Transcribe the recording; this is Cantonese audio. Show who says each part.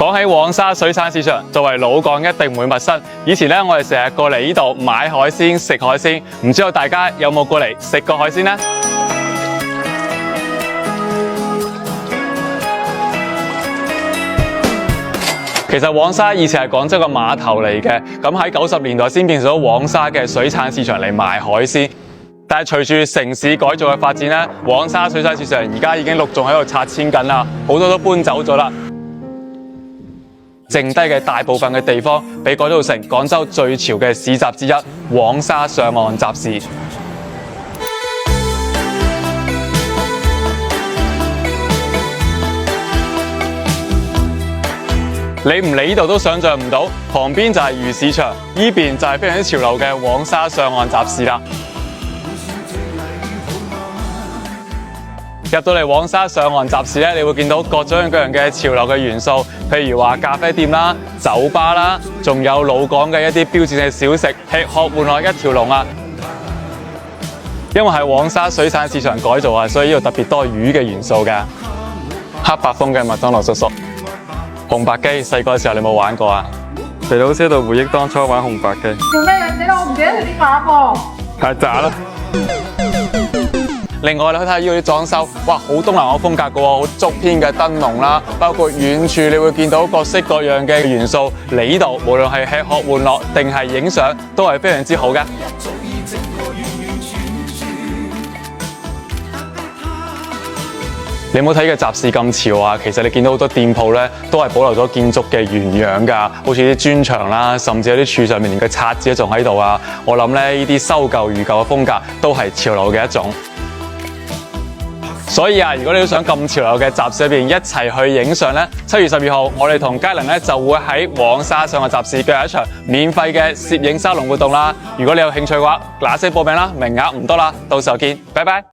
Speaker 1: 講起黃沙水產市場，作為老港一定唔會陌生。以前咧，我哋成日過嚟呢度買海鮮、食海鮮，唔知道大家有冇過嚟食過海鮮呢？其實黃沙以前係廣州嘅碼頭嚟嘅，咁喺90年代先變成咗黃沙嘅水產市場嚟賣海鮮。但係隨住城市改造嘅發展咧，黃沙水產市場而家已經陸續喺度拆遷緊啦，好多都搬走咗啦。剩低嘅大部分嘅地方，被改造成廣州最潮嘅市集之一——黃沙上岸集市。你唔嚟呢度都想像唔到，旁邊就係魚市場，呢邊就係非常之潮流嘅黃沙上岸集市啦。入到嚟黃沙上岸集市咧，你會見到各種各樣嘅潮流嘅元素，譬如話咖啡店啦、酒吧啦，仲有老港嘅一啲標誌性嘅小食，吃喝玩樂一條龍啊！因為係黃沙水產市場改造啊，所以呢度特別多魚嘅元素嘅。黑白風嘅麥當勞叔叔，紅白機，細個嘅時候你有冇玩過啊？
Speaker 2: 肥佬車度回憶當初玩紅白機。
Speaker 3: 做咩樣死我唔記得佢啲碼噃。
Speaker 2: 太渣啦！
Speaker 1: 另外你可以睇下呢度啲裝修，哇，好東南亞風格嘅喎，好足編嘅燈籠啦，包括遠處你會見到各式各樣嘅元素。嚟呢度無論係吃喝玩樂定係影相，都係非常之好嘅。你有冇睇嘅集市咁潮啊？其實你見到好多店鋪咧，都係保留咗建築嘅原樣㗎，好似啲磚牆啦，甚至有啲柱上面連個冊子都仲喺度啊！我諗咧，呢啲修舊如舊嘅風格都係潮流嘅一種。所以啊，如果你都想咁潮流嘅集市入邊一齊去影相咧，7月12號我哋同佳能咧就會喺黃沙上岸集市舉行一場免費嘅攝影沙龍活動啦。如果你有興趣嘅話，嗱聲報名啦，名額唔多啦，到時候見，拜拜。